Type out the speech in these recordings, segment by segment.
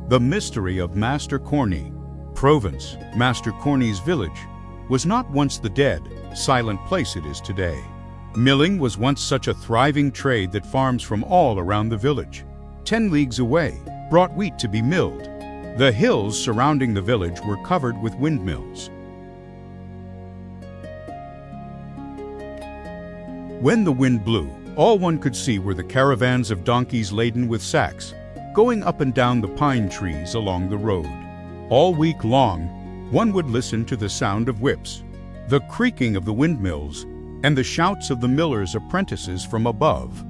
The mystery of Master Corny. Provence, Master Corny's village, was not once the dead, silent place it is today. Milling was once such a thriving trade that farms from all around the village, 10 leagues away, brought wheat to be milled. The hills surrounding the village were covered with windmills. When the wind blew, all one could see were the caravans of donkeys laden with sacks, going up and down the pine trees along the road. All week long, one would listen to the sound of whips, the creaking of the windmills, and the shouts of the millers' apprentices from above.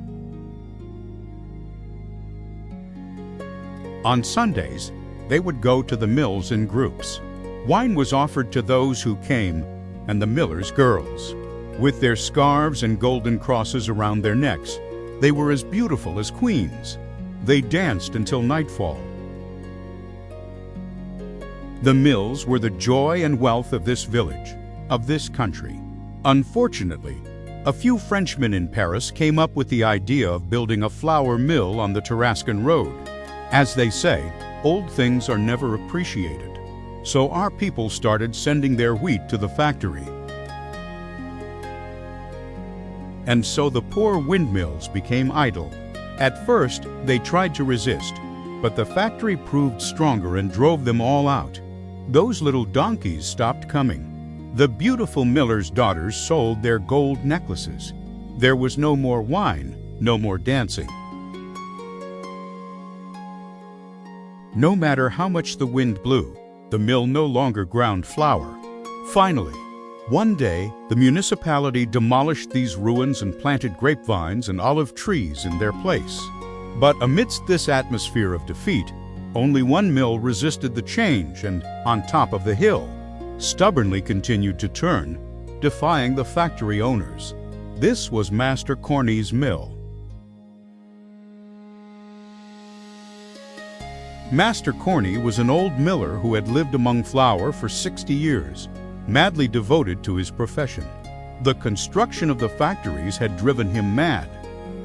On Sundays, they would go to the mills in groups. Wine was offered to those who came, and the millers' girls. With their scarves and golden crosses around their necks, they were as beautiful as queens. They danced until nightfall. The mills were the joy and wealth of this village, of this country. Unfortunately, a few Frenchmen in Paris came up with the idea of building a flour mill on the Tarascon Road. As they say, old things are never appreciated. So our people started sending their wheat to the factory. And so the poor windmills became idle. At first, they tried to resist, but the factory proved stronger and drove them all out. Those little donkeys stopped coming. The beautiful millers' daughters sold their gold necklaces. There was no more wine, no more dancing. No matter how much the wind blew, the mill no longer ground flour. Finally, one day, the municipality demolished these ruins and planted grapevines and olive trees in their place. But amidst this atmosphere of defeat, only one mill resisted the change and, on top of the hill, stubbornly continued to turn, defying the factory owners. This was Master Corny's mill. Master Corny was an old miller who had lived among flour for 60 years. Madly devoted to his profession. The construction of the factories had driven him mad.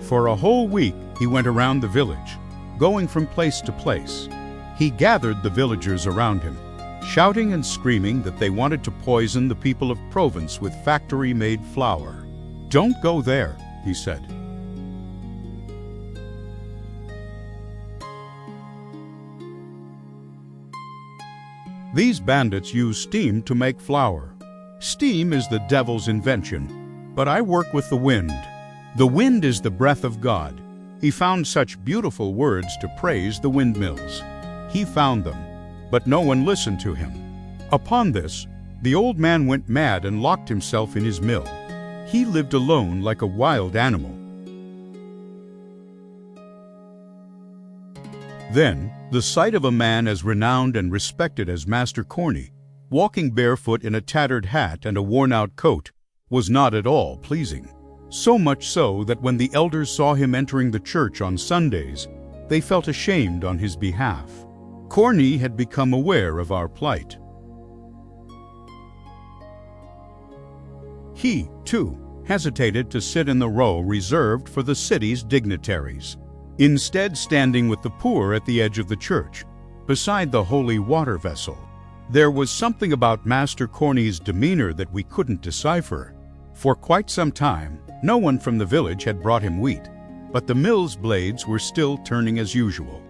For a whole week, he went around the village, going from place to place. He gathered the villagers around him, shouting and screaming that they wanted to poison the people of Provence with factory-made flour. "Don't go there," he said. These bandits use steam to make flour. Steam is the devil's invention, but I work with the wind. The wind is the breath of God. He found such beautiful words to praise the windmills. He found them, but no one listened to him. Upon this, the old man went mad and locked himself in his mill. He lived alone like a wild animal. Then, the sight of a man as renowned and respected as Master Corny, walking barefoot in a tattered hat and a worn-out coat, was not at all pleasing. So much so that when the elders saw him entering the church on Sundays, they felt ashamed on his behalf. Corny had become aware of our plight. He, too, hesitated to sit in the row reserved for the city's dignitaries. Instead, standing with the poor at the edge of the church, beside the holy water vessel. There was something about Master Corny's demeanor that we couldn't decipher. For quite some time, no one from the village had brought him wheat, but the mill's blades were still turning as usual.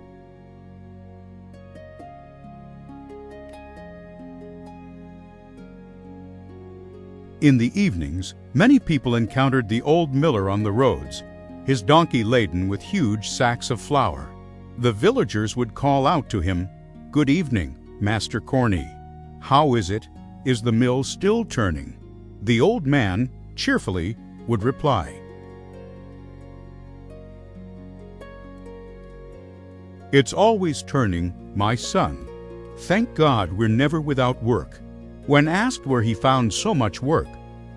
In the evenings, many people encountered the old miller on the roads, his donkey laden with huge sacks of flour. The villagers would call out to him, "Good evening, Master Corny. How is it? Is the mill still turning?" The old man, cheerfully, would reply, "It's always turning, my son. Thank God we're never without work." When asked where he found so much work,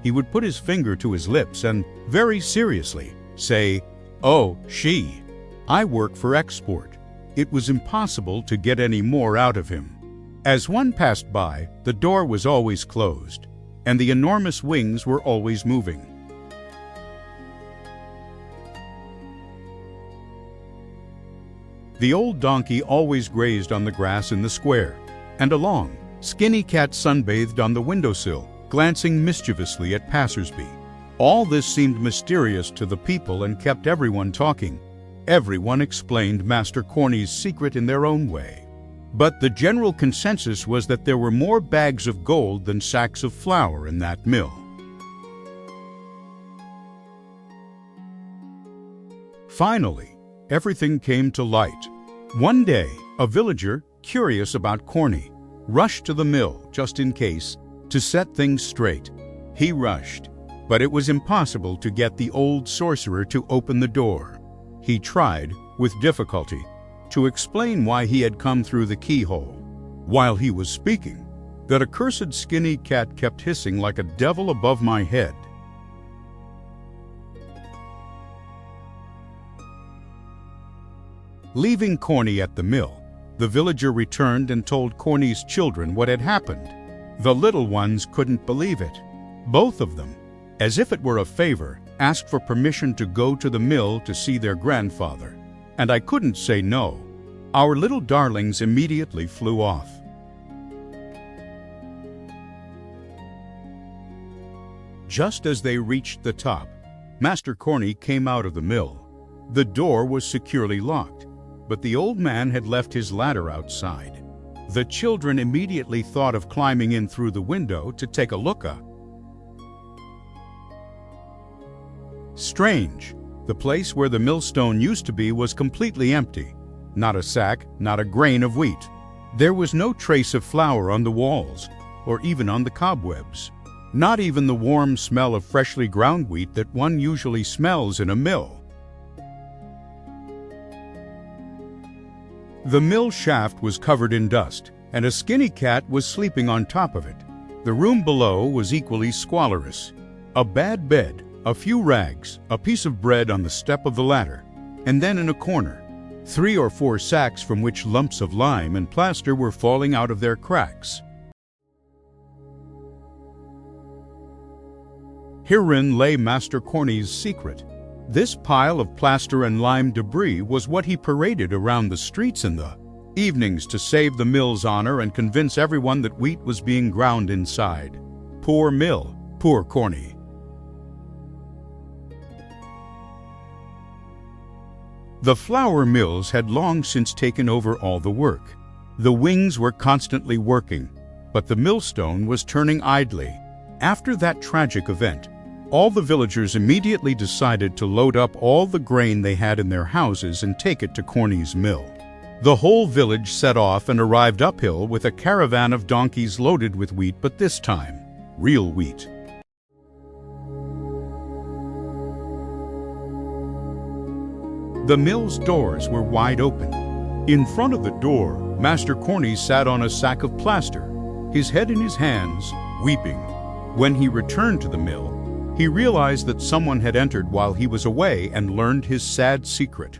he would put his finger to his lips and, very seriously, say, "Oh, I work for export." It was impossible to get any more out of him. As one passed by, the door was always closed, and the enormous wings were always moving. The old donkey always grazed on the grass in the square, and a long, skinny cat sunbathed on the windowsill, glancing mischievously at passersby. All this seemed mysterious to the people and kept everyone talking. Everyone explained Master Corny's secret in their own way. But the general consensus was that there were more bags of gold than sacks of flour in that mill. Finally, everything came to light. One day, a villager, curious about Corny, rushed to the mill, just in case, to set things straight. He rushed, but it was impossible to get the old sorcerer to open the door. He tried, with difficulty, to explain why he had come through the keyhole. While he was speaking, that accursed skinny cat kept hissing like a devil above my head. Leaving Corny at the mill, the villager returned and told Corny's children what had happened. The little ones couldn't believe it. Both of them, as if it were a favor, asked for permission to go to the mill to see their grandfather. And I couldn't say no. Our little darlings immediately flew off. Just as they reached the top, Master Corny came out of the mill. The door was securely locked, but the old man had left his ladder outside. The children immediately thought of climbing in through the window to take a look up. Strange, the place where the millstone used to be was completely empty. Not a sack, not a grain of wheat. There was no trace of flour on the walls, or even on the cobwebs. Not even the warm smell of freshly ground wheat that one usually smells in a mill. The mill shaft was covered in dust, and a skinny cat was sleeping on top of it. The room below was equally squalorous. A bad bed, a few rags, a piece of bread on the step of the ladder, and then in a corner, 3 or 4 sacks from which lumps of lime and plaster were falling out of their cracks. Herein lay Master Corny's secret. This pile of plaster and lime debris was what he paraded around the streets in the evenings to save the mill's honor and convince everyone that wheat was being ground inside. Poor mill, poor Corny. The flour mills had long since taken over all the work. The wings were constantly working, but the millstone was turning idly. After that tragic event, all the villagers immediately decided to load up all the grain they had in their houses and take it to Corny's mill. The whole village set off and arrived uphill with a caravan of donkeys loaded with wheat, but this time, real wheat. The mill's doors were wide open. In front of the door, Master Corny sat on a sack of plaster, his head in his hands, weeping. When he returned to the mill, he realized that someone had entered while he was away and learned his sad secret.